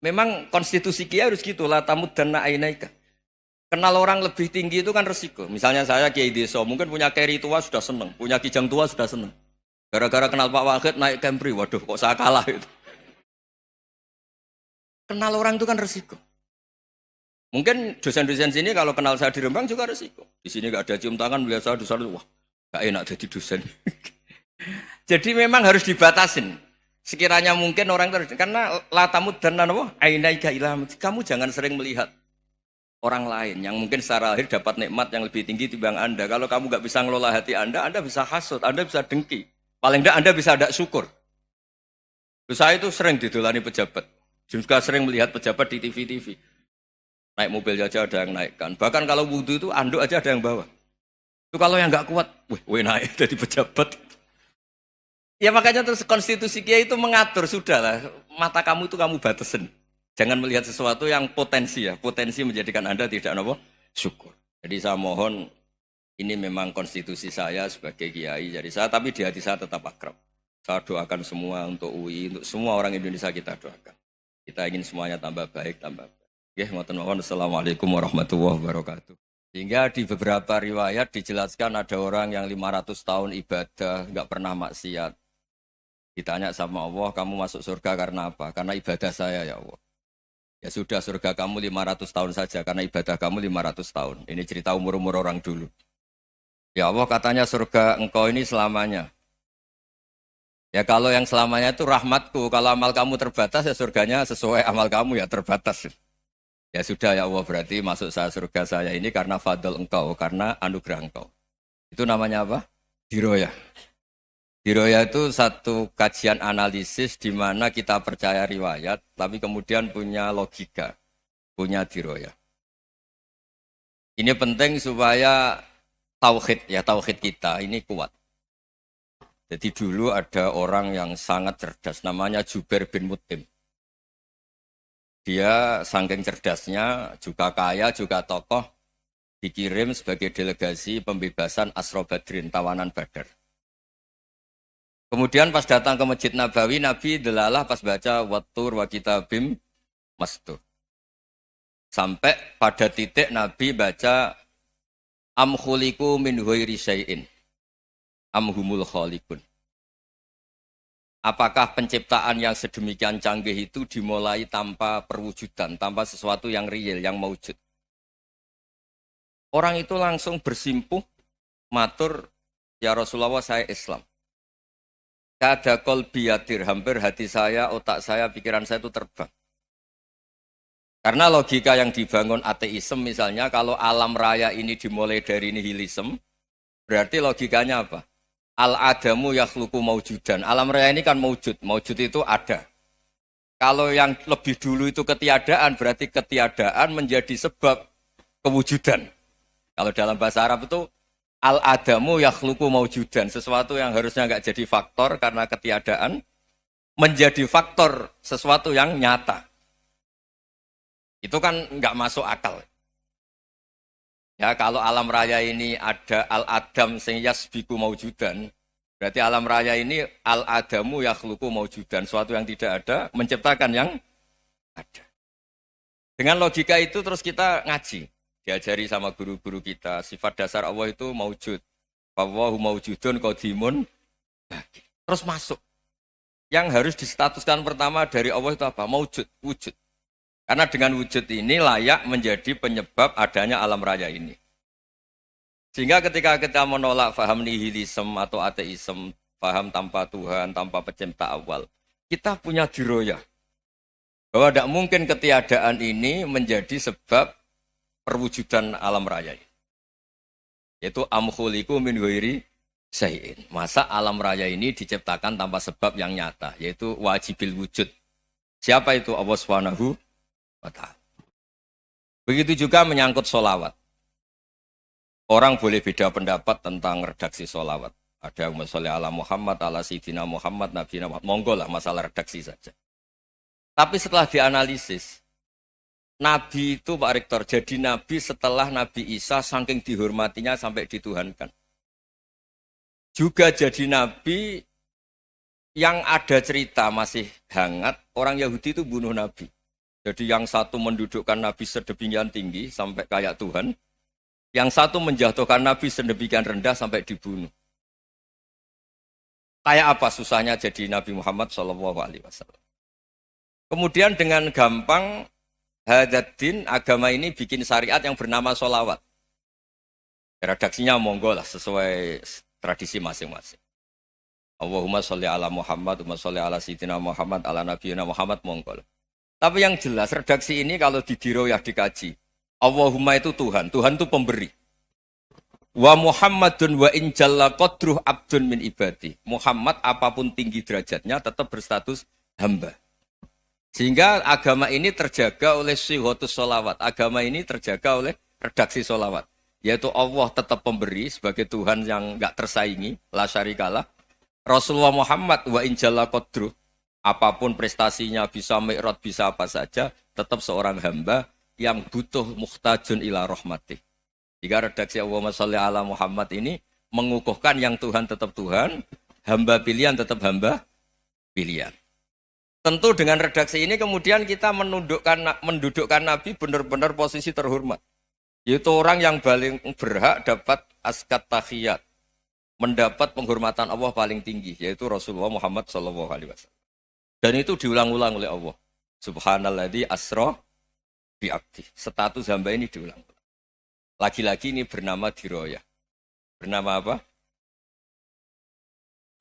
Memang konstitusi Kiai harus gitu lah tamud dan ainaika. Kenal orang lebih tinggi itu kan resiko. Misalnya saya Kiai Deso, mungkin punya carry tua sudah seneng, punya kijang tua sudah seneng. Gara-gara kenal Pak Wahid naik Camry, waduh kok saya kalah itu. Kenal orang itu kan resiko. Mungkin dosen-dosen sini kalau kenal saya di Rembang juga resiko. Di sini gak ada cium tangan, melihat saya dosen, wah gak enak jadi dosen. Jadi memang harus dibatasin. Sekiranya mungkin orang terus, karena latamud dan apa? Ainaika ilham. Kamu jangan sering melihat orang lain yang mungkin secara lahir dapat nikmat yang lebih tinggi timbang Anda. Kalau kamu gak bisa ngelola hati Anda bisa hasut, Anda bisa dengki. Paling tidak Anda bisa ada syukur. Saya itu sering didolani pejabat. Juga sering melihat pejabat di TV-TV. Naik mobil aja ada yang naikkan. Bahkan kalau wudhu itu anduk aja ada yang bawa. Itu kalau yang nggak kuat, wih naik jadi pejabat. Ya makanya terus konstitusi Kiai itu mengatur, sudahlah. Mata kamu itu kamu batasin. Jangan melihat sesuatu yang potensi ya. Potensi menjadikan Anda tidak apa? Syukur. Jadi saya mohon, ini memang konstitusi saya sebagai Kiai. Jadi saya, tapi di hati saya tetap akrab. Saya doakan semua untuk UI, untuk semua orang Indonesia kita doakan. Kita ingin semuanya tambah baik, tambah baik. Ya, Assalamualaikum warahmatullahi wabarakatuh. Sehingga di beberapa riwayat dijelaskan ada orang yang 500 tahun ibadah, nggak pernah maksiat. Ditanya sama Allah, kamu masuk surga karena apa? Karena ibadah saya ya Allah. Ya sudah, surga kamu 500 tahun saja, karena ibadah kamu 500 tahun. Ini cerita umur-umur orang dulu. Ya Allah katanya surga engkau ini selamanya. Ya kalau yang selamanya itu rahmatku, kalau amal kamu terbatas ya surganya sesuai amal kamu ya terbatas. Ya sudah ya Allah, berarti masuk saya surga saya ini karena fadl engkau, karena anugerah engkau. Itu namanya apa? Diroyah. Diroyah itu satu kajian analisis di mana kita percaya riwayat, tapi kemudian punya logika, punya diroyah. Ini penting supaya tauhid kita ini kuat. Jadi dulu ada orang yang sangat cerdas, namanya Jubair bin Mut'im. Dia saking cerdasnya, juga kaya, juga tokoh, dikirim sebagai delegasi pembebasan Asra Badrin, tawanan Badar. Kemudian pas datang ke Masjid Nabawi, Nabi delalah pas baca Wattur wa kitabim mastur. Sampai pada titik Nabi baca Am khuliku min ghairi syai'in am humul khaliqun. Apakah penciptaan yang sedemikian canggih itu dimulai tanpa perwujudan, tanpa sesuatu yang real, yang maujud? Orang itu langsung bersimpuh, matur, ya Rasulullah saya Islam. Kada qalbi yatir, hampir hati saya, otak saya, pikiran saya itu terbang. Karena logika yang dibangun ateisme misalnya, kalau alam raya ini dimulai dari nihilisme, berarti logikanya apa? Al-adamu yakhluqu maujudan. Alam raya ini kan maujud. Maujud itu ada. Kalau yang lebih dulu itu ketiadaan, berarti ketiadaan menjadi sebab kewujudan. Kalau dalam bahasa Arab itu al-adamu yakhluqu maujudan. Sesuatu yang harusnya nggak jadi faktor karena ketiadaan, menjadi faktor sesuatu yang nyata. Itu kan nggak masuk akal. Ya, kalau alam raya ini ada al-adam sing yasbiku maujudan, berarti alam raya ini al-adamu yakhluqu maujudan, suatu yang tidak ada menciptakan yang ada. Dengan logika itu terus kita ngaji, diajari sama guru-guru kita, sifat dasar Allah itu maujud. Wallahu maujudun qadimun. Terus masuk. Yang harus distatuskan pertama dari Allah itu apa? Maujud, wujud. Karena dengan wujud ini layak menjadi penyebab adanya alam raya ini. Sehingga ketika kita menolak faham nihilisme atau ateisme, faham tanpa Tuhan, tanpa pencipta awal, kita punya diroyah. Bahwa tidak mungkin ketiadaan ini menjadi sebab perwujudan alam raya ini. Yaitu amkhuliku min ghairi syai'in. Masa alam raya ini diciptakan tanpa sebab yang nyata, yaitu wajibil wujud. Siapa itu? Allah Subhanahu wa ta'ala. Begitu juga menyangkut sholawat. Orang boleh beda pendapat tentang redaksi sholawat. Ada yang sholli ala Muhammad, ala Sayyidina Muhammad, Nabi Muhammad. Monggo lah masalah redaksi saja. Tapi setelah dianalisis, Nabi itu Pak Rektor, jadi Nabi setelah Nabi Isa saking dihormatinya sampai dituhankan. Juga jadi Nabi yang ada cerita masih hangat, orang Yahudi itu bunuh Nabi. Jadi yang satu mendudukkan Nabi sedemikian tinggi sampai kayak Tuhan, yang satu menjatuhkan Nabi sedemikian rendah sampai dibunuh. Kayak apa susahnya jadi Nabi Muhammad SAW. Kemudian dengan gampang Hadaddin agama ini bikin syariat yang bernama sholawat. Redaksinya monggo lah sesuai tradisi masing-masing. Allahumma sholli ala Muhammad, Allahumma sholli ala Sayyidina Muhammad, ala Nabiyina Muhammad monggo lah. Tapi yang jelas redaksi ini kalau didiroyah dikaji. Allahumma itu Tuhan, Tuhan itu pemberi. Wa Muhammadun wa in jalla qadruh abdun min ibadi. Muhammad apapun tinggi derajatnya tetap berstatus hamba. Sehingga agama ini terjaga oleh syihotus sholawat. Agama ini terjaga oleh redaksi sholawat. Yaitu Allah tetap pemberi sebagai Tuhan yang enggak tersaingi. La syarikalah. Rasulullah Muhammad wa in jalla qadruh. Apapun prestasinya bisa mi'rad, bisa apa saja. Tetap seorang hamba yang butuh muhtajun ila rahmatih. Jika redaksi Allahumma sholli ala Muhammad ini mengukuhkan yang Tuhan tetap Tuhan, hamba pilihan tetap hamba pilihan. Tentu dengan redaksi ini kemudian kita mendudukkan Nabi benar-benar posisi terhormat. Yaitu orang yang paling berhak dapat askat tahiyat. Mendapat penghormatan Allah paling tinggi, yaitu Rasulullah Muhammad SAW. Dan itu diulang-ulang oleh Allah. Subhanalladzi asra bi'abdi. Status hamba ini diulang. Lagi-lagi ini bernama diroyah. Bernama apa?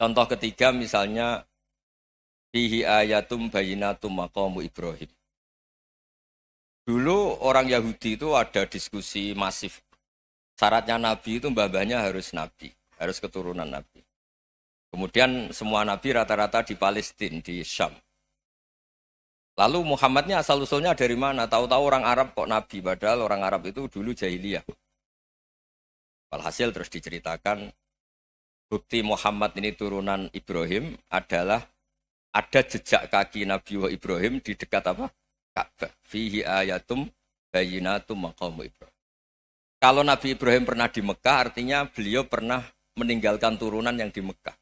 Contoh ketiga misalnya fihi ayatum bayinatum maqamu Ibrahim. Dulu orang Yahudi itu ada diskusi masif. Syaratnya Nabi itu mbah-mbahnya harus Nabi. Harus keturunan Nabi. Kemudian semua Nabi rata-rata di Palestina, di Syam. Lalu Muhammadnya asal-usulnya dari mana? Tahu-tahu orang Arab kok Nabi. Padahal orang Arab itu dulu jahiliyah. Walhasil terus diceritakan bukti Muhammad ini turunan Ibrahim adalah ada jejak kaki Nabi Ibrahim di dekat apa? Ka'bah. Fihi ayatum bayinatum maqamu Ibrahim. Kalau Nabi Ibrahim pernah di Mekah, artinya beliau pernah meninggalkan turunan yang di Mekah.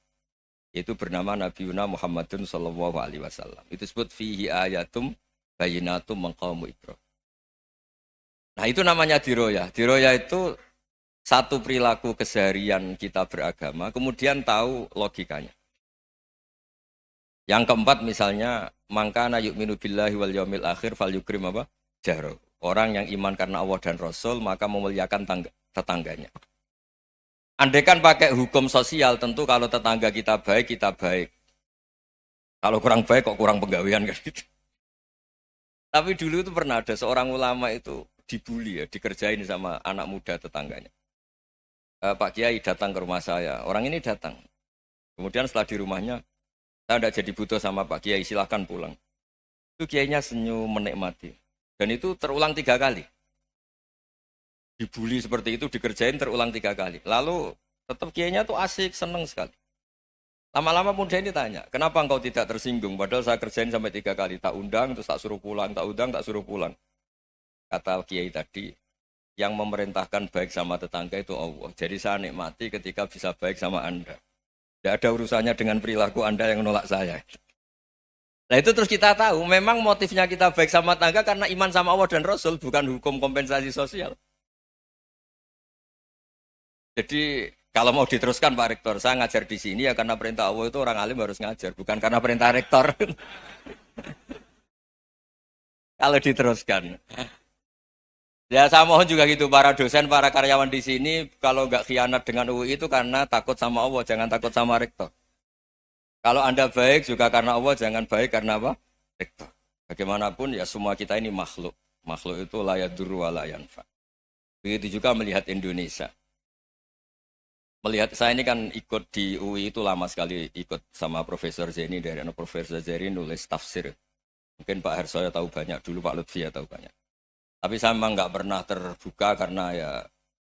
Itu bernama Nabiuna Muhammadun sallallahu alaihi wasallam. Itu disebut fihi ayatum bayinatum maqamu Ibrahim. Nah, itu namanya diroyah. Diroyah itu satu perilaku keseharian kita beragama, kemudian tahu logikanya. Yang keempat misalnya, mangkana yu'minu billahi wal yaumil akhir fal yukrim apa? Jaro. Orang yang iman karena Allah dan Rasul, maka memuliakan tetangganya. Andaikan pakai hukum sosial, tentu kalau tetangga kita baik, kita baik. Kalau kurang baik, kok kurang penggawean kan gitu. Tapi dulu itu pernah ada seorang ulama itu dibully ya, dikerjain sama anak muda tetangganya. Pak Kiai datang ke rumah saya, orang ini datang. Kemudian setelah di rumahnya, saya tidak jadi butuh sama Pak Kiai, silahkan pulang. Itu Kiainya senyum menikmati. Dan itu terulang 3 kali. Dibully seperti itu, dikerjain terulang 3 kali. Lalu tetap Kiainya tuh asik, seneng sekali. Lama-lama muda ini tanya, kenapa engkau tidak tersinggung? Padahal saya kerjain sampai 3 kali. Tak undang, terus tak suruh pulang, tak undang, tak suruh pulang. Kata Kiai tadi, yang memerintahkan baik sama tetangga itu Allah. Jadi saya nikmati ketika bisa baik sama Anda. Tidak ada urusannya dengan perilaku Anda yang menolak saya. Nah itu terus kita tahu, memang motifnya kita baik sama tetangga karena iman sama Allah dan Rasul, bukan hukum kompensasi sosial. Jadi kalau mau diteruskan Pak Rektor, saya ngajar di sini ya karena perintah Allah itu orang alim harus ngajar, bukan karena perintah Rektor. Kalau diteruskan. Ya saya mohon juga gitu, para dosen, para karyawan di sini, kalau nggak khianat dengan UI itu karena takut sama Allah, jangan takut sama Rektor. Kalau Anda baik juga karena Allah, jangan baik karena apa? Rektor. Bagaimanapun ya semua kita ini makhluk. Makhluk itu la yadurru wa la yanfa. Begitu juga melihat Indonesia. Melihat saya ini kan ikut di UI itu lama sekali, ikut sama Profesor Zeni, dari Profesor Zeni nulis tafsir. Mungkin Pak Hersoyo tahu banyak, dulu Pak Lutfi ya tahu banyak. Tapi saya memang nggak pernah terbuka karena ya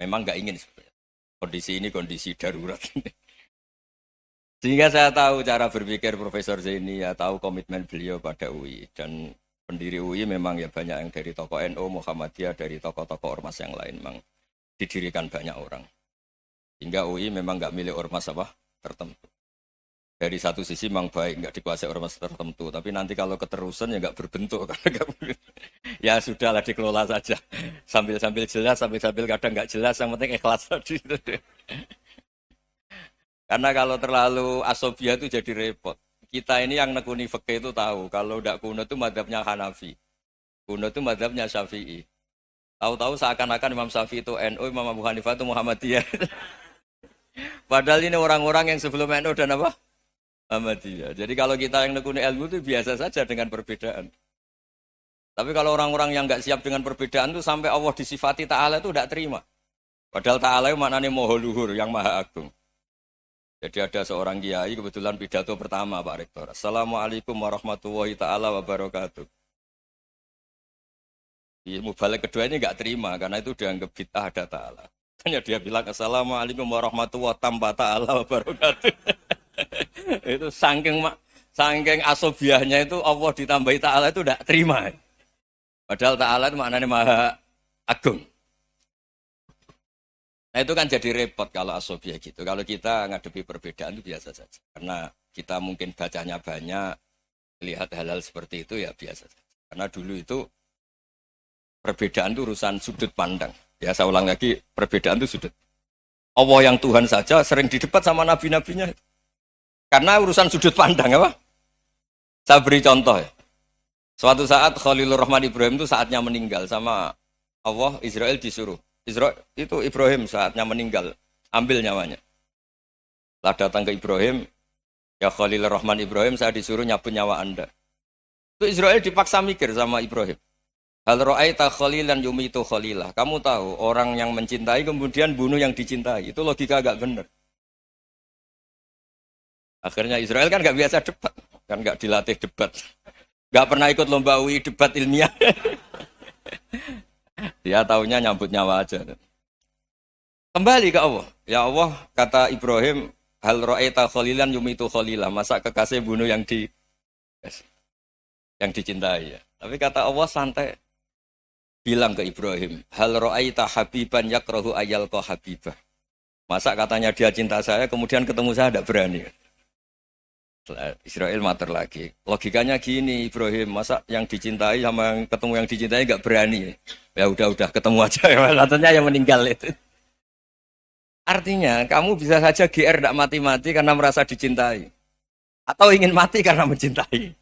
memang nggak ingin sebenarnya. Kondisi ini kondisi darurat. Sehingga saya tahu cara berpikir Profesor Zaini, ya tahu komitmen beliau pada UI. Dan pendiri UI memang ya banyak yang dari tokoh NU, Muhammadiyah, dari tokoh-tokoh ormas yang lain memang didirikan banyak orang. Hingga UI memang nggak milik ormas apa tertentu. Dari satu sisi memang baik, nggak dikuasai ormas tertentu. Tapi nanti kalau keterusan ya nggak berbentuk. Ya sudahlah dikelola saja. Sambil-sambil jelas, sambil-sambil kadang nggak jelas, yang penting ikhlas tadi. Karena kalau terlalu asobia itu jadi repot. Kita ini yang nekuni fikih itu tahu, kalau udah kuno itu madhabnya Hanafi. Kuno itu madhabnya Syafi'i. Tahu-tahu seakan-akan Imam Syafi'i itu NU, Imam Abu Hanifah itu Muhammadiyah. Padahal ini orang-orang yang sebelum NU dan apa? Muhammadiyah. Jadi kalau kita yang nekuni ilmu itu biasa saja dengan perbedaan. Tapi kalau orang-orang yang nggak siap dengan perbedaan itu sampai Allah disifati Ta'ala itu tidak terima. Padahal Ta'ala itu maknanya Maha Luhur, yang Maha Agung. Jadi ada seorang kiai kebetulan pidato pertama Pak Rektor. Assalamualaikum warahmatullahi ta'ala wabarakatuh. Di mubalik kedua ini nggak terima karena itu dianggap bid'ah ada ta'ala. Hanya dia bilang Assalamualaikum warahmatullahi ta'ala wabarakatuh. Itu saking asobiahnya itu Allah ditambahi ta'ala itu tidak terima. Padahal ta'ala itu maknanya Maha Agung. Nah itu kan jadi repot kalau asobia gitu. Kalau kita ngadepi perbedaan itu biasa saja. Karena kita mungkin bacanya banyak, lihat hal-hal seperti itu ya biasa saja. Karena dulu itu perbedaan itu urusan sudut pandang. Ya saya ulang lagi, perbedaan itu sudut. Allah yang Tuhan saja sering didebat sama nabi-nabinya. Karena urusan sudut pandang apa? Saya beri contoh ya. Suatu saat Khalilur Rahman Ibrahim itu saatnya meninggal sama Allah, Israel disuruh. Israel itu Ibrahim saatnya meninggal, ambil nyawanya. Setelah datang ke Ibrahim, ya Khalilur Rahman Ibrahim, saya disuruh nyabut nyawa Anda. Itu Israel dipaksa mikir sama Ibrahim. Hal ra'aita khalilan yumitu khalilah. Kamu tahu orang yang mencintai kemudian bunuh yang dicintai. Itu logika agak benar. Akhirnya Israel kan nggak biasa debat, kan nggak dilatih debat, nggak pernah ikut lomba UI debat ilmiah. Dia taunya nyambut nyawa aja. Kembali ke Allah. Ya Allah, kata Ibrahim, hal ra'aita khalilan yumitu khalilah. Masa kekasih bunuh yang dicintai ya. Tapi kata Allah santai. Bilang ke Ibrahim, hal ra'aita habiban yakrahu ayyalqa habibah. Masa katanya dia cinta saya, kemudian ketemu saya tidak berani. Israel mater lagi. Logikanya gini Ibrahim, masa yang dicintai sama yang ketemu yang dicintai nggak berani? Ya udah ketemu aja. Katanya yang meninggal itu. Artinya kamu bisa saja GR tidak mati-mati karena merasa dicintai, atau ingin mati karena mencintai.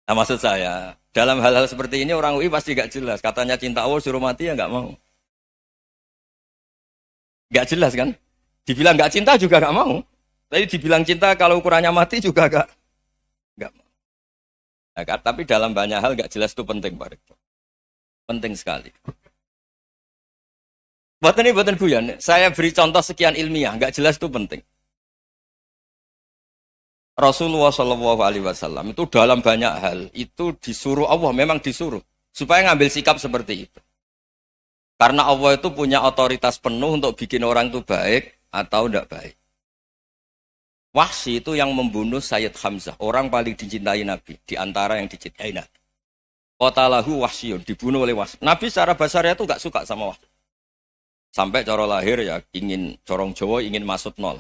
Nah maksud saya dalam hal-hal seperti ini orang UI pasti nggak jelas. Katanya cinta Allah suruh mati ya nggak mau. Nggak jelas kan? Dibilang nggak cinta juga nggak mau. Tapi dibilang cinta kalau ukurannya mati juga enggak mau. Nah, tapi dalam banyak hal enggak jelas itu penting Pak Rektor. Penting sekali. Buatan guyon. Saya beri contoh sekian ilmiah, enggak jelas itu penting. Rasulullah SAW itu dalam banyak hal itu disuruh Allah, memang disuruh supaya ngambil sikap seperti itu. Karena Allah itu punya otoritas penuh untuk bikin orang itu baik atau enggak baik. Wahsy itu yang membunuh Sayyid Hamzah, orang paling dicintai Nabi, di antara yang dicintai Nabi. Qatalahu Wahsyun, dibunuh oleh Wahsy. Nabi secara basarnya itu gak suka sama Wahsy. Sampai cara lahir ya ingin, corong Jawa ingin masuk nol.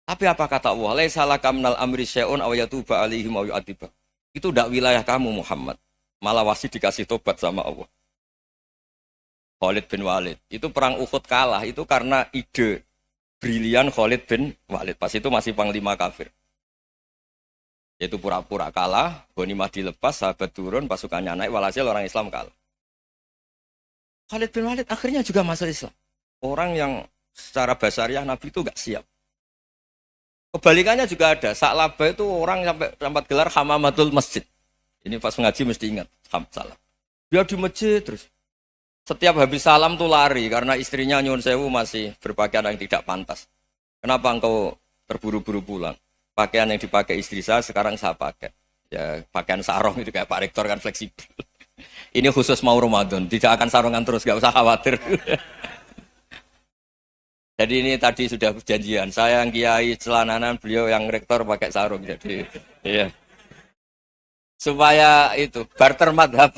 Tapi apa kata Allah? Laisa laka minal amri syai'un aw yatuba alaihim aw yu'adziba. Itu tidak wilayah kamu Muhammad. Malah Wahsy dikasih tobat sama Allah. Khalid bin Walid, itu perang Uhud kalah, itu karena ide brilian Khalid bin Walid. Pas itu masih panglima kafir. Yaitu pura-pura kalah, ghanimah dilepas, sahabat turun, pasukannya naik, walhasil orang Islam kalah. Khalid bin Walid akhirnya juga masuk Islam. Orang yang secara basariah Nabi itu gak siap. Kebalikannya juga ada. Sa'labah itu orang sampai tempat gelar Hamamatul Masjid. Ini pas ngaji mesti ingat. Salah. Dia di masjid terus. Setiap habis salam tuh lari karena istrinya nyuwun sewu masih berpakaian yang tidak pantas. Kenapa engkau terburu-buru pulang? Pakaian yang dipakai istri saya sekarang saya pakai. Ya pakaian sarung itu kayak Pak Rektor kan fleksibel. Ini khusus mau Ramadan, tidak akan sarungan terus, gak usah khawatir. Jadi ini tadi sudah perjanjian. Saya yang kiai celananan, beliau yang rektor pakai sarung. Jadi iya. Supaya itu barter madhab.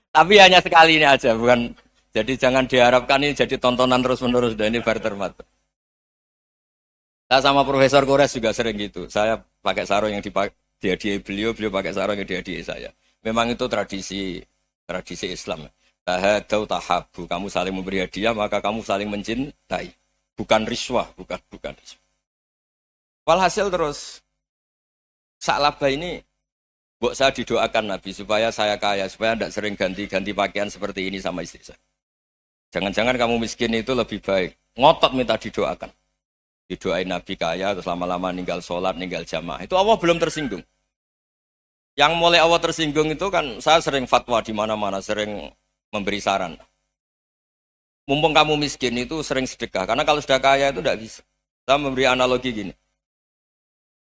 Tapi hanya sekali ini aja, bukan. Jadi jangan diharapkan ini jadi tontonan terus-menerus. Dan ini barter mata. Saya sama Profesor Kores juga sering gitu. Saya pakai sarung yang Dihadiahi beliau, beliau pakai sarung yang dihadiahi saya. Memang itu tradisi Islam. Tahadau tahabu, kamu saling memberi hadiah maka kamu saling mencintai. Bukan riswah, bukan riswah. Walhasil terus Sa'labah ini mbok saya didoakan Nabi supaya saya kaya, supaya tidak sering ganti-ganti pakaian seperti ini sama istri saya. Jangan-jangan kamu miskin itu lebih baik. Ngotot minta didoakan. Didoain Nabi kaya, terus lama-lama ninggal sholat, ninggal jamaah. Itu Allah belum tersinggung. Yang mulai Allah tersinggung itu kan saya sering fatwa di mana-mana, sering memberi saran. Mumpung kamu miskin itu sering sedekah. Karena kalau sudah kaya itu tidak bisa. Saya memberi analogi gini.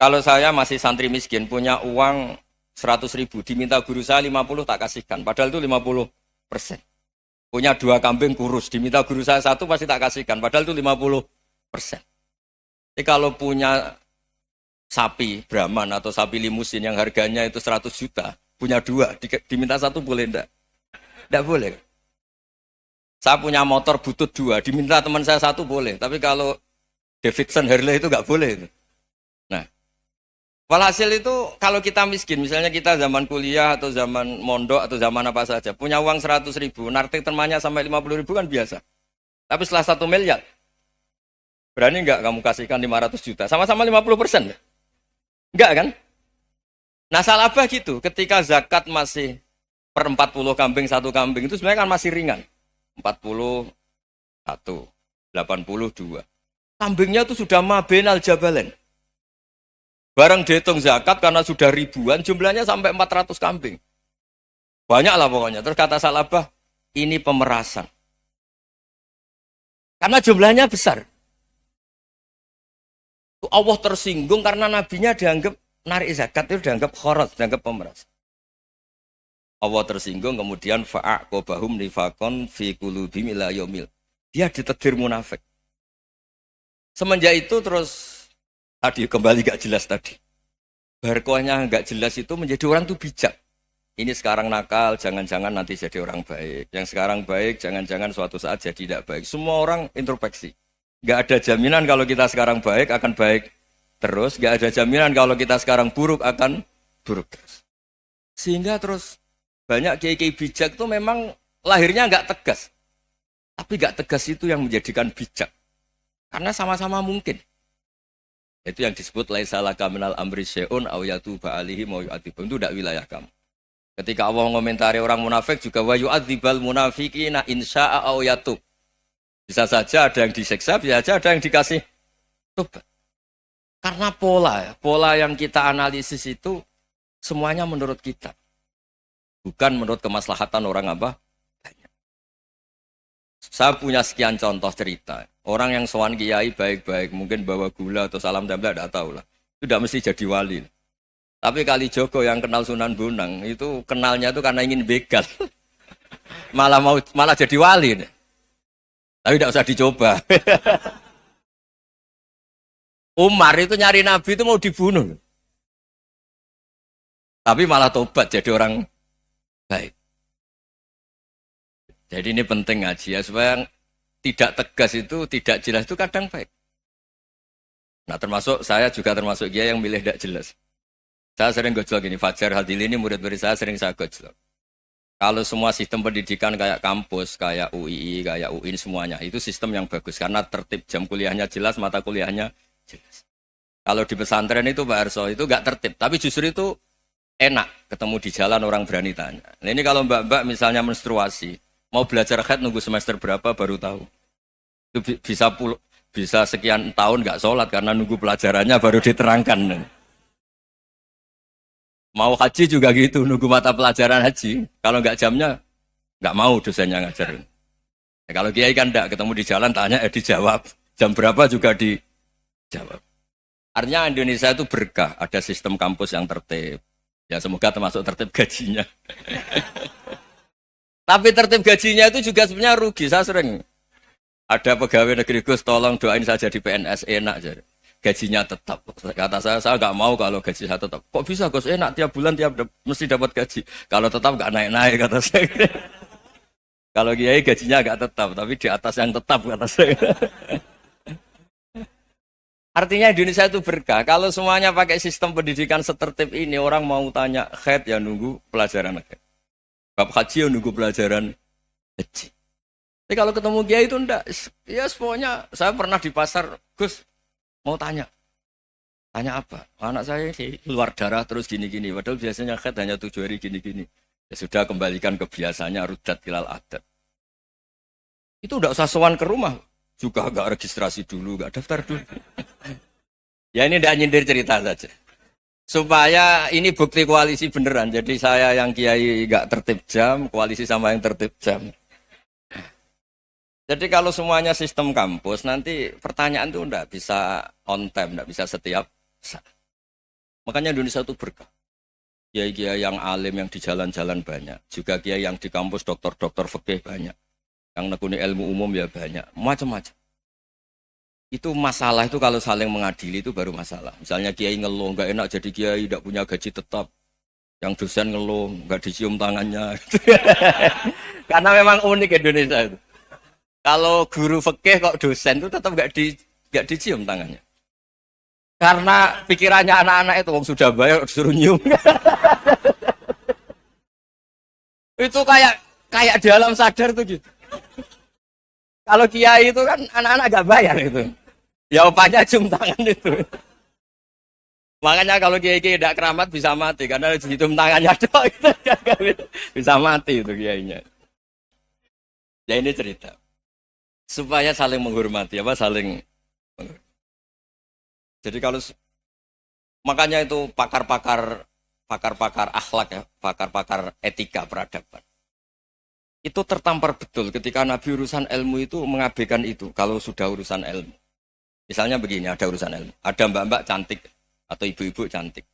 Kalau saya masih santri miskin, punya uang 100.000, diminta guru saya 50 tak kasihkan. Padahal itu 50%. Punya 2 kambing kurus, diminta guru saya 1 pasti tak kasihkan. Padahal itu 50%. Jadi kalau punya sapi Brahman atau sapi limusin yang harganya itu 100 juta, punya 2, diminta 1 boleh enggak? Enggak boleh. Saya punya motor butut 2, diminta teman saya 1 boleh. Tapi kalau Davidson Harley itu enggak boleh. Nah, walhasil itu kalau kita miskin, misalnya kita zaman kuliah atau zaman mondok atau zaman apa saja, punya uang 100.000, nartik temannya sampai 50.000 kan biasa. Tapi setelah 1 miliar, berani enggak kamu kasihkan 500 juta? Sama-sama 50%. Enggak kan? Nah Sa'labah gitu, ketika zakat masih per 40 kambing, 1 kambing, itu sebenarnya kan masih ringan. 41, 82. Kambingnya itu sudah mabenal jabalen. Barang dihitung zakat karena sudah ribuan, jumlahnya sampai 400 kambing. Banyak lah pokoknya. Terus kata Sa'labah, ini pemerasan. Karena jumlahnya besar. Allah tersinggung karena nabinya dianggap narik zakat itu dianggap khorat, dianggap pemeras. Allah tersinggung kemudian fa'aqobahum nifakon fi qulubihim ila yaumil. Dia ditegur munafik. Semenjak itu terus tadi kembali gak jelas tadi. Barkohnya gak jelas itu menjadi orang tuh bijak. Ini sekarang nakal, jangan-jangan nanti jadi orang baik. Yang sekarang baik, jangan-jangan suatu saat jadi tidak baik. Semua orang introspeksi. Gak ada jaminan kalau kita sekarang baik akan baik terus. Gak ada jaminan kalau kita sekarang buruk akan buruk terus. Sehingga terus banyak kiai-kiai bijak itu memang lahirnya gak tegas. Tapi gak tegas itu yang menjadikan bijak. Karena sama-sama mungkin. Itu yang disebut laisa laka minal amri syai'un aw yatuba alaihi wa yu'adzibum. Itu tidak wilayah kamu. Ketika Allah mengomentari orang munafik juga wa yu'adzibal munafiqina insya'a aw yatub. Bisa saja ada yang disiksa, bisa saja ada yang dikasih tobat. Karena pola yang kita analisis itu semuanya menurut kita. Bukan menurut kemaslahatan orang apa? Banyak. Saya punya sekian contoh cerita. Orang yang sowan kiai baik-baik, mungkin bawa gula atau salam tempel, tidak tahu lah. Itu tidak mesti jadi wali. Tapi Kalijogo yang kenal Sunan Bonang, itu kenalnya itu karena ingin begal. malah jadi wali. Tapi tidak usah dicoba. Umar itu nyari Nabi itu mau dibunuh. Tapi malah tobat jadi orang baik. Jadi ini penting ngaji ya, supaya tidak tegas itu, tidak jelas itu kadang baik. Nah termasuk saya juga termasuk dia yang milih tidak jelas. Saya sering gojlok gini, Fajar Hadili ini murid-murid saya sering saya gojlok. Kalau semua sistem pendidikan kayak kampus, kayak UII, kayak UIN semuanya, itu sistem yang bagus. Karena tertib jam kuliahnya jelas, mata kuliahnya jelas. Kalau di pesantren itu Pak Arso, itu gak tertib. Tapi justru itu enak, ketemu di jalan orang berani tanya. Nah ini kalau mbak-mbak misalnya menstruasi, mau belajar haid nunggu semester berapa baru tahu. Itu bisa sekian tahun gak sholat karena nunggu pelajarannya baru diterangkan. Mau haji juga gitu, nunggu mata pelajaran haji. Kalau nggak jamnya, nggak mau dosennya ngajarin. Ya, kalau kiai kan enggak, ketemu di jalan, tanya, dijawab. Jam berapa juga dijawab. Artinya Indonesia itu berkah, ada sistem kampus yang tertib. Ya semoga termasuk tertib gajinya. Tapi tertib gajinya itu juga sebenarnya rugi, saya sering. Ada pegawai negeri Gus, tolong doain saja di PNS, enak aja. Gajinya tetap. Kata saya nggak mau kalau gaji saya tetap. Kok bisa Gus? Enak tiap bulan mesti dapat gaji. Kalau tetap nggak naik-naik kata saya. Kalau kiai gajinya nggak tetap, tapi di atas yang tetap kata saya. Artinya Indonesia itu berkah. Kalau semuanya pakai sistem pendidikan setertib ini, orang mau tanya haid ya nunggu pelajaran haid. Bab haji ya nunggu pelajaran haji. Tapi kalau ketemu kiai itu enggak. Ya pokoknya saya pernah di pasar, Gus mau tanya. Tanya apa? Anak saya sih keluar darah terus gini-gini. Padahal biasanya haid hanya 7 hari gini-gini. Ya sudah kembalikan ke biasanya, rudat ilal adat. Itu enggak usah sowan ke rumah. Juga enggak registrasi dulu, enggak daftar dulu. Ya ini enggak nyindir cerita saja. Supaya ini bukti koalisi beneran. Jadi saya yang kiai enggak tertib jam, koalisi sama yang tertib jam. Jadi kalau semuanya sistem kampus, nanti pertanyaan itu enggak bisa on time, enggak bisa setiap saat. Makanya Indonesia itu berkah. Kiai-kiai yang alim yang di jalan-jalan banyak. Juga kiai yang di kampus dokter-dokter fikih banyak. Yang nekuni ilmu umum ya banyak. Macam-macam. Itu masalah itu kalau saling mengadili itu baru masalah. Misalnya kiai ngeluh, enggak enak jadi kiai, enggak punya gaji tetap. Yang dosen ngeluh, enggak dicium tangannya. Karena memang unik Indonesia itu. Kalau guru fikih kok dosen itu tetap enggak dicium tangannya. Karena pikirannya anak-anak itu wong sudah bayar disuruh nyium. Itu kayak di alam sadar tuh gitu. Kalau kiai itu kan anak-anak gak bayar itu. Ya opanya cium tangan itu. Makanya kalau kiai tidak keramat bisa mati karena cium tangannya doang itu bisa mati itu kiainya. Ya ini cerita. Supaya saling menghormati saling menghormati. Jadi kalau makanya itu pakar-pakar akhlak ya, pakar-pakar etika peradaban. Itu tertampar betul ketika Nabi urusan ilmu itu mengabaikan itu kalau sudah urusan ilmu. Misalnya begini, ada urusan ilmu, ada mbak-mbak cantik atau ibu-ibu cantik.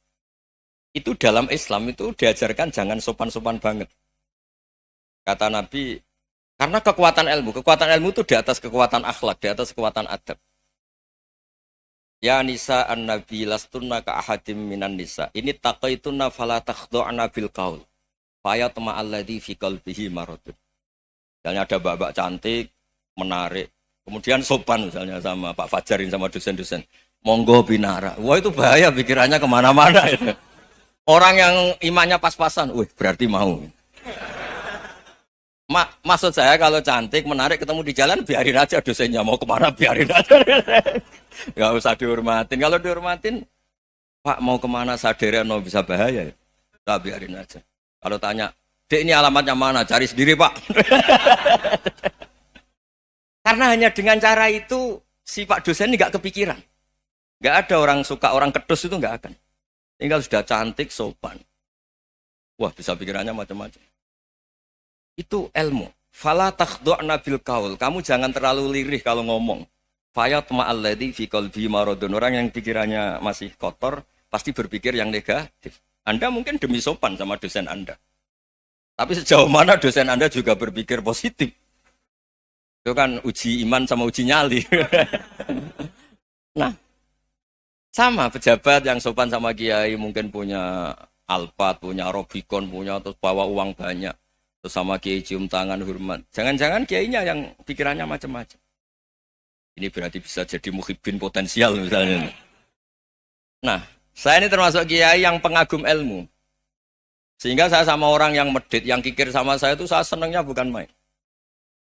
Itu dalam Islam itu diajarkan jangan sopan-sopan banget. Kata Nabi, karena kekuatan ilmu itu di atas kekuatan akhlak, di atas kekuatan adab. Ya nisa an-nabi lastunna ka ahadim minan nisa. Ini taqaitunna fala takhdu'na bil qaul. Fayatma alladhi fi qalbihi maradun. Misalnya ada mbak-mbak cantik, menarik, kemudian sopan misalnya sama Pak Fajarin sama dosen-dosen. Monggo binara. Wah itu bahaya pikirannya kemana-mana itu. Orang yang imannya pas-pasan, berarti mau. Maksud saya kalau cantik, menarik, ketemu di jalan, biarin aja dosennya mau kemana, biarin aja. Gak usah dihormatin. Kalau dihormatin, Pak mau kemana sadereno bisa bahaya. Nah, biarin aja. Kalau tanya, Dek ini alamatnya mana? Cari sendiri Pak. Karena hanya dengan cara itu, si Pak dosen ini gak kepikiran. Gak ada orang suka, orang kedus itu gak akan. Tinggal sudah cantik, sopan. Wah bisa pikirannya macam-macam. Itu ilmu. Fala takhdu'na bil qaul. Kamu jangan terlalu lirih kalau ngomong. Fayatma alladzi fi qalbi maradun. Orang yang pikirannya masih kotor pasti berpikir yang negatif. Anda mungkin demi sopan sama dosen Anda. Tapi sejauh mana dosen Anda juga berpikir positif. Itu kan uji iman sama uji nyali. Nah, sama pejabat yang sopan sama kiai mungkin punya Alphard, punya Robicon, punya terus bawa uang banyak. Terus sama kiai cium tangan hormat. Jangan-jangan kiainya yang pikirannya macam-macam. Ini berarti bisa jadi muhibbin potensial misalnya. Nah, saya ini termasuk kiai yang pengagum ilmu. Sehingga saya sama orang yang medit, yang kikir sama saya itu saya senangnya bukan main.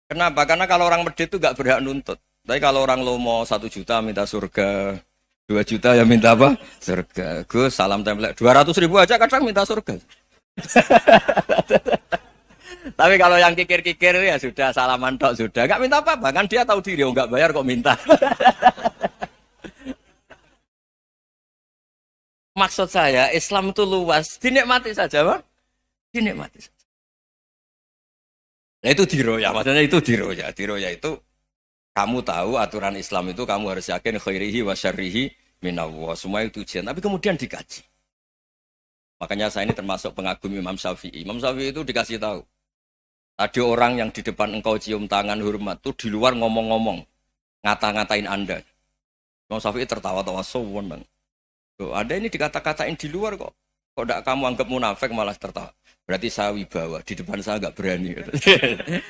Kenapa? Karena kalau orang medit itu gak berhak nuntut. Tapi kalau orang lomo 1 juta minta surga, 2 juta ya minta apa? Surga. Gus, salam template. 200.000 aja kadang minta surga. Tapi kalau yang kikir-kikir ya sudah salaman tok sudah. Gak minta apa-apa, kan dia tahu diri, gak bayar kok minta. Maksud saya, Islam itu luas, dinikmati saja, Pak. Dinikmati saja. Nah itu diroya, maksudnya itu diroya. Diroya itu, kamu tahu aturan Islam itu, kamu harus yakin khairihi wa syarrihi minallah. Semua itu ujian, tapi kemudian dikaji. Makanya saya ini termasuk pengagum Imam Syafi'i. Imam Syafi'i itu dikasih tahu. Tadi orang yang di depan engkau cium tangan hormat itu di luar ngomong-ngomong, ngata-ngatain Anda. Imam Syafi'i tertawa-tawa sewenang. Ada ini dikata-katain di luar kok. Kok tidak kamu anggap munafik malah tertawa. Berarti saya wibawa, di depan saya nggak berani.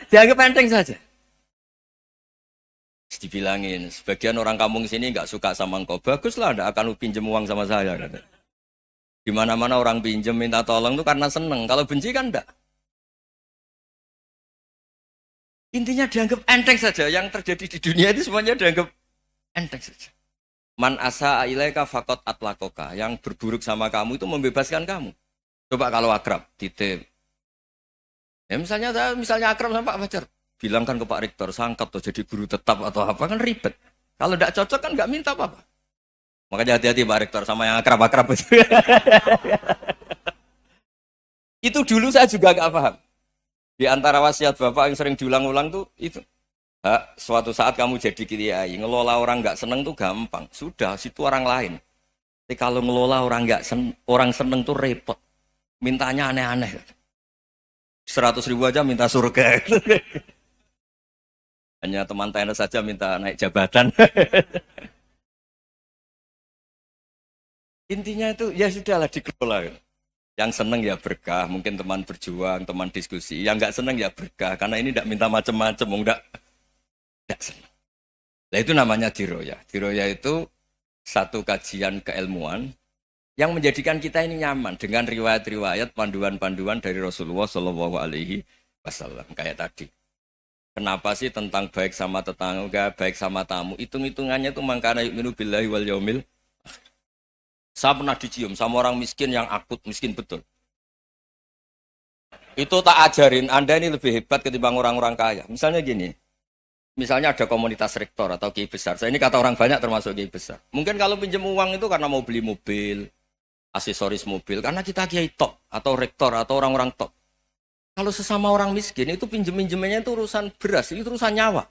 Dianggap enteng saja. Dibilangin, sebagian orang kampung sini nggak suka sama engkau. Baguslah, nggak akan lu pinjem uang sama saya. Kata. Di mana-mana orang pinjem minta tolong tuh karena seneng. Kalau benci kan enggak. Intinya dianggap enteng saja. Yang terjadi di dunia itu semuanya dianggap enteng saja. Man asa ilaika fakot atlakoka. Yang berburuk sama kamu itu membebaskan kamu. Coba kalau akrab, titip. Ya misalnya akrab sama Pak Fajar. Bilangkan ke Pak Rektor, sangkap tuh jadi guru tetap atau apa, kan ribet. Kalau tidak cocok kan nggak minta apa-apa. Makanya hati-hati Pak Rektor sama yang akrab-akrab itu. Itu dulu saya juga nggak paham. Di antara wasiat Bapak yang sering diulang-ulang tuh itu. Suatu saat kamu jadi kiai, ngelola orang nggak seneng tuh gampang. Sudah, situ orang lain. Tapi kalau ngelola orang seneng tuh repot. Mintanya aneh-aneh. 100.000 aja minta surga. Hanya teman tenis saja minta naik jabatan. Intinya itu ya sudahlah dikelola. Yang seneng ya berkah, mungkin teman berjuang, teman diskusi. Yang nggak seneng ya berkah, karena ini tidak minta macam-macam, nggak seneng. Nah itu namanya diroya. Diroya itu satu kajian keilmuan yang menjadikan kita ini nyaman dengan riwayat-riwayat, panduan-panduan dari Rasulullah Shallallahu Alaihi Wasallam kayak tadi. Kenapa sih tentang baik sama tetangga, baik sama tamu? Hitung-hitungannya itu mangkana yu'minu billahi wal yaumil. Saya pernah dicium sama orang miskin yang akut, miskin betul. Itu tak ajarin, Anda ini lebih hebat ketimbang orang-orang kaya. Misalnya gini, misalnya ada komunitas rektor atau kiai besar. Saya ini kata orang banyak termasuk kiai besar. Mungkin kalau pinjam uang itu karena mau beli mobil, aksesoris mobil, karena kita kiai top atau rektor atau orang-orang top. Kalau sesama orang miskin itu pinjem-pinjemannya itu urusan beras, itu urusan nyawa.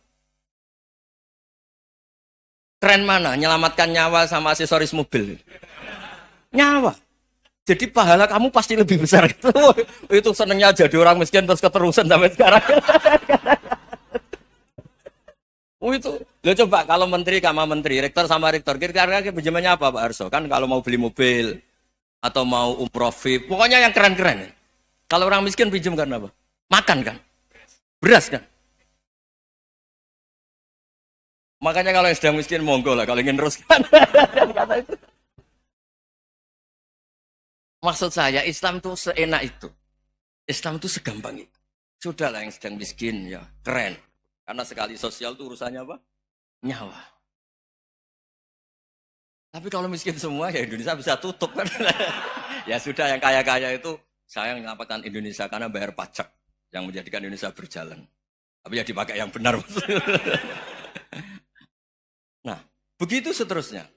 Keren mana? Nyelamatkan nyawa sama aksesoris mobil. Nyawa. Jadi pahala kamu pasti lebih besar. Itu senengnya jadi orang miskin terus keterusan sampai sekarang. Itu. Lo coba kalau menteri sama menteri, rektor sama rektor, kira-kira pinjamannya apa Pak Arso? Kan kalau mau beli mobil atau mau umroh VIP, pokoknya yang keren-keren. Kalau orang miskin pinjam karena apa? Makan kan? Beras kan? Makanya kalau yang sedang miskin monggo lah, kalau ingin teruskan. Maksud saya Islam itu seenak itu. Islam itu segampang itu. Sudahlah yang sedang miskin ya keren. Karena sekali sosial itu urusannya apa? Nyawa. Tapi kalau miskin semua ya Indonesia bisa tutup kan. Ya sudah yang kaya-kaya itu saya menyelamatkan Indonesia karena bayar pajak yang menjadikan Indonesia berjalan. Tapi ya dipakai yang benar. Nah, begitu seterusnya.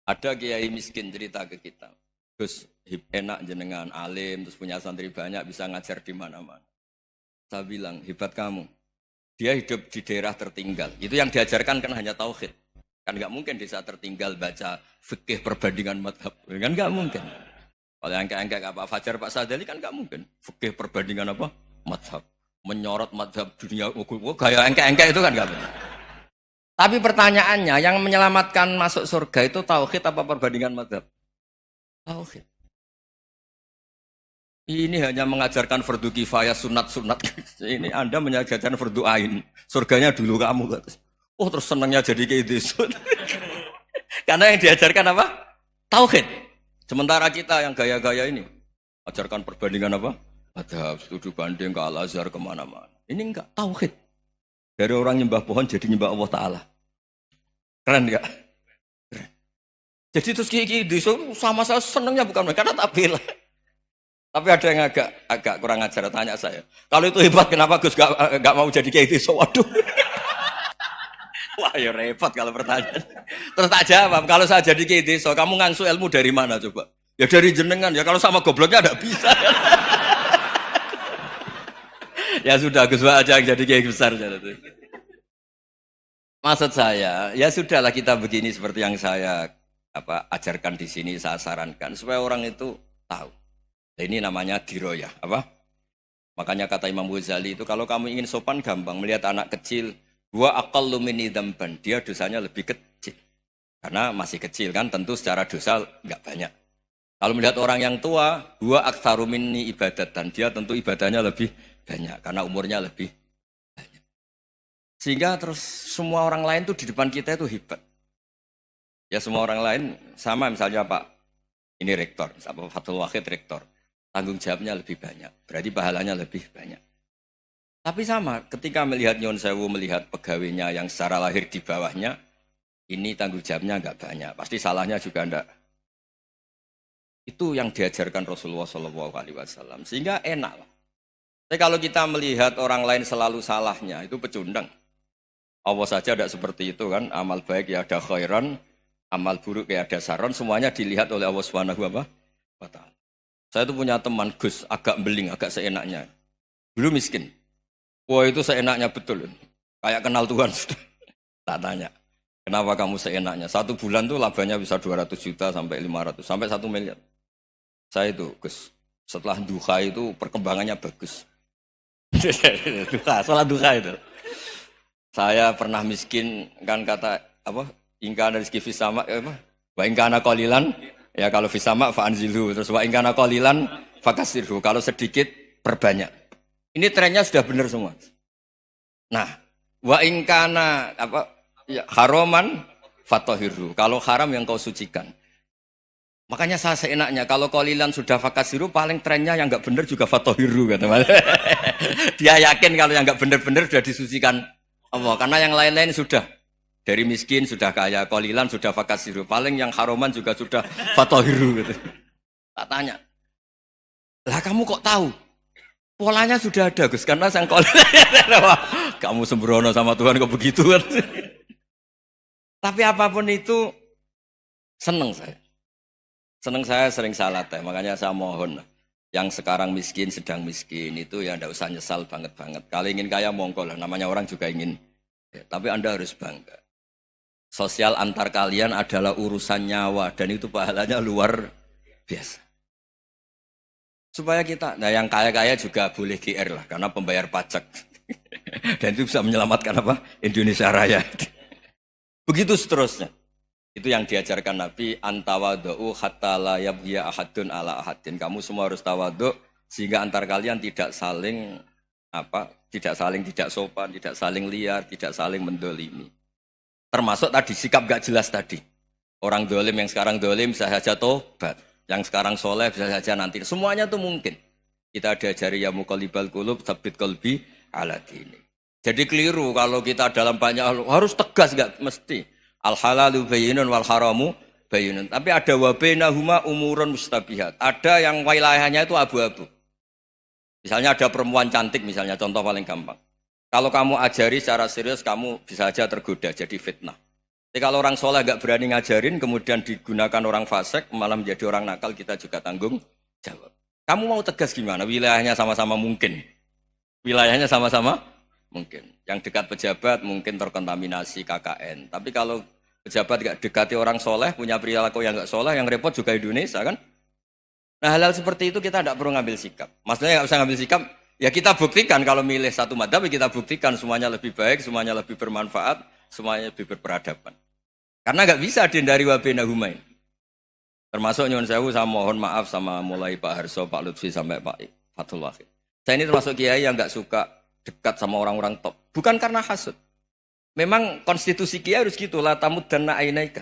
Ada kiai miskin cerita ke kita. Gus, enak jenengan alim, terus punya santri banyak, bisa ngajar di mana-mana. Saya bilang, hebat kamu. Dia hidup di daerah tertinggal. Itu yang diajarkan kan hanya tauhid. Kan nggak mungkin desa tertinggal baca fikih perbandingan madhab. Kan nggak mungkin. Kalau yang kayak Pak Fajar, Pak Sadali kan nggak mungkin. Fikih perbandingan apa? Madhab. Menyorot madhab dunia. Gaya engke-engke itu kan nggak benar. Tapi pertanyaannya, yang menyelamatkan masuk surga itu tauhid apa perbandingan madhab? Tauhid. Ini hanya mengajarkan fardu kifayah, sunat-sunat. Ini Anda mengajarkan fardu ain. Surganya dulu kamu. Oh terus senangnya jadi kayak gitu. Karena yang diajarkan apa? Tauhid. Sementara kita yang gaya-gaya ini, ajarkan perbandingan apa? Madhab, studi banding ke Al-Azhar kemana-mana. Ini enggak, tauhid. Dari orang nyembah pohon jadi nyembah Allah Ta'ala. Keren enggak? Keren. Jadi terus kiki sama saya senangnya bukan karena tak bela. Tapi ada yang agak kurang ajar, tanya saya. Kalau itu hebat, kenapa Gus gak mau jadi kayak gitu? Waduh. Wah ya repot kalau pertanyaan. Terus tak jawab, kalau saya jadi kiai desa, kamu ngangsu ilmu dari mana coba? Ya dari jenengan, ya kalau sama gobloknya tidak bisa. Ya sudah, Gus aja yang jadi kiai besar. Maksud saya, ya sudahlah kita begini seperti yang saya ajarkan di sini, saya sarankan. Supaya orang itu tahu. Ini namanya diroyah. Makanya kata Imam Ghazali itu, kalau kamu ingin sopan gampang, melihat anak kecil, wa aqallu minni dzamban, dia dosanya lebih kecil. Karena masih kecil kan, tentu secara dosa enggak banyak. Kalau melihat orang yang tua, wa aktsaru minni ibadatan, dia tentu ibadahnya lebih banyak karena umurnya lebih banyak. Sehingga terus semua orang lain tuh di depan kita itu hebat. Ya semua orang lain sama misalnya Pak, ini rektor, Pak Fathul Wahid rektor. Tanggung jawabnya lebih banyak, berarti pahalanya lebih banyak. Tapi sama, ketika melihat Nyon Sewu, melihat pegawainya yang secara lahir di bawahnya, ini tanggung jawabnya enggak banyak, pasti salahnya juga enggak. Itu yang diajarkan Rasulullah SAW, sehingga enak lah. Tapi kalau kita melihat orang lain selalu salahnya, itu pecundang. Allah saja tidak seperti itu kan, amal baik ya ada khairan, amal buruk ya ada saron, semuanya dilihat oleh Allah Subhanahu wa Ta'ala. Saya itu punya teman Gus, agak beling, agak seenaknya. Dulu miskin. Wah itu seenaknya betul. Kayak kenal Tuhan sudah. Tak tanya, kenapa kamu seenaknya? 1 bulan tuh labanya bisa 200 juta sampai 500, sampai 1 miliar. Saya itu Gus, setelah duha itu perkembangannya bagus. Sholat duha itu. Saya pernah miskin, kan kata apa? Ingkana rizki fisama, apa? Wa ingkana qalilan, ya kalau fisama fa'anzilhu. Terus wa ingkana qalilan fakasirhu. Kalau sedikit perbanyak. Ini trennya sudah benar semua. Nah, wa ingkana apa? Ya, haroman fatohiru. Kalau haram yang kau sucikan. Makanya saya seenaknya kalau qalilan sudah fakasiru, paling trennya yang enggak benar juga fatohiru kata Mas. Dia yakin kalau yang enggak benar-benar sudah disucikan Allah, karena yang lain-lain sudah dari miskin sudah kaya, qalilan sudah fakasiru, paling yang haroman juga sudah fatohiru gitu. Tak tanya. Lah kamu kok tahu? Polanya sudah ada Gus, karena sang kamu sembrono sama Tuhan kok begitu kan. Tapi apapun itu seneng saya. Seneng saya sering salah teh, makanya saya mohon yang sekarang miskin sedang miskin itu ya ndak usah nyesal banget-banget. Kalau ingin kaya monggo lah, namanya orang juga ingin. Ya, tapi Anda harus bangga. Sosial antar kalian adalah urusan nyawa dan itu pahalanya luar biasa. Supaya kita, nah yang kaya-kaya juga boleh GR lah, karena pembayar pajak. Dan itu bisa menyelamatkan apa? Indonesia Raya. Begitu seterusnya. Itu yang diajarkan Nabi, antawadu'u hatta la yabghiya ahadun ala ahadin. Kamu semua harus tawadhu, sehingga antar kalian tidak saling tidak sopan, tidak saling liar, tidak saling mendolimi. Termasuk tadi, sikap gak jelas tadi. Orang dolim yang sekarang dolim bisa saja tobat. Yang sekarang soleh bisa saja nanti. Semuanya itu mungkin. Kita diajari ya muqallibal qulub tsabbit qalbi ala dini. Jadi keliru kalau kita dalam banyak hal harus tegas, enggak mesti. Al halalu bayyinun wal haramu bayyinun. Tapi ada wa bainahuma umurun mustabihat. Ada yang wilayahnya itu abu-abu. Misalnya ada perempuan cantik misalnya, contoh paling gampang. Kalau kamu ajari secara serius kamu bisa saja tergoda jadi fitnah. Jadi kalau orang soleh gak berani ngajarin, kemudian digunakan orang fasik, malah menjadi orang nakal, kita juga tanggung jawab. Kamu mau tegas gimana? Wilayahnya sama-sama mungkin. Wilayahnya sama-sama mungkin. Yang dekat pejabat mungkin terkontaminasi KKN. Tapi kalau pejabat gak dekati orang soleh, punya perilaku yang gak soleh, yang repot juga Indonesia kan? Nah hal-hal seperti itu kita tidak perlu ngambil sikap. Maksudnya gak usah ngambil sikap, ya kita buktikan kalau milih satu madhab, kita buktikan semuanya lebih baik, semuanya lebih bermanfaat, semuanya lebih berperadaban. Karena nggak bisa dihindari wabena humain. Termasuk nyuwun sewu, saya mohon maaf sama mulai Pak Harso, Pak Lutfi sampai Pak Fathul Wahid. Saya ini termasuk kiai yang nggak suka dekat sama orang-orang top. Bukan karena hasud. Memang konstitusi kiai harus gitu lah, tamud dan na'inaika.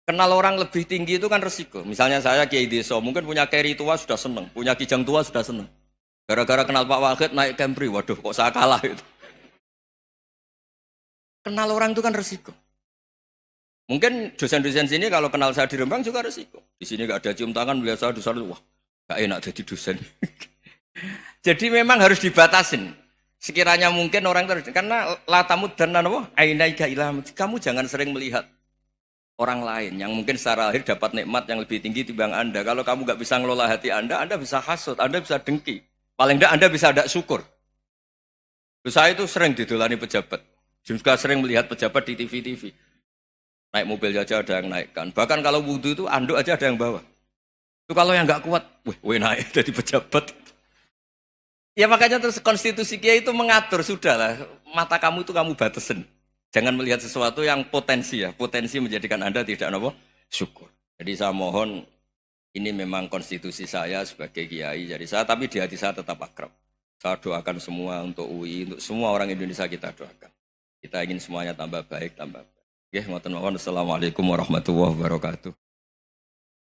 Kenal orang lebih tinggi itu kan resiko. Misalnya saya kiai desa, mungkin punya keri tua sudah seneng, punya kijang tua sudah seneng. Gara-gara kenal Pak Wahid naik Kempri, waduh kok saya kalah itu. Kenal orang itu kan resiko. Mungkin dosen-dosen sini kalau kenal saya di Rembang juga resiko. Di sini gak ada cium tangan, melihat saya dosen, wah gak enak jadi dosen. Jadi memang harus dibatasin. Sekiranya mungkin orang terus, karena latamud dan nanawa, ainaika ilham. Kamu jangan sering melihat orang lain yang mungkin secara lahir dapat nikmat yang lebih tinggi timbang Anda. Kalau kamu gak bisa ngelola hati Anda bisa hasut, Anda bisa dengki. Paling tidak Anda bisa ada syukur. Saya itu sering didolani pejabat. Juga sering melihat pejabat di TV-TV. Naik mobil aja ada yang naikkan. Bahkan kalau wudhu itu anduk aja ada yang bawa. Itu kalau yang nggak kuat, weh naik jadi pejabat. Ya makanya terus konstitusi kiai itu mengatur, sudahlah. Mata kamu itu kamu batasin. Jangan melihat sesuatu yang potensi ya. Potensi menjadikan Anda tidak apa? Syukur. Jadi saya mohon, ini memang konstitusi saya sebagai kiai. Jadi saya, tapi di hati saya tetap akrab. Saya doakan semua untuk UI, untuk semua orang Indonesia kita doakan. Kita ingin semuanya tambah baik, tambah baik. Oke, ngoten mawon. Assalamualaikum warahmatullahi wabarakatuh.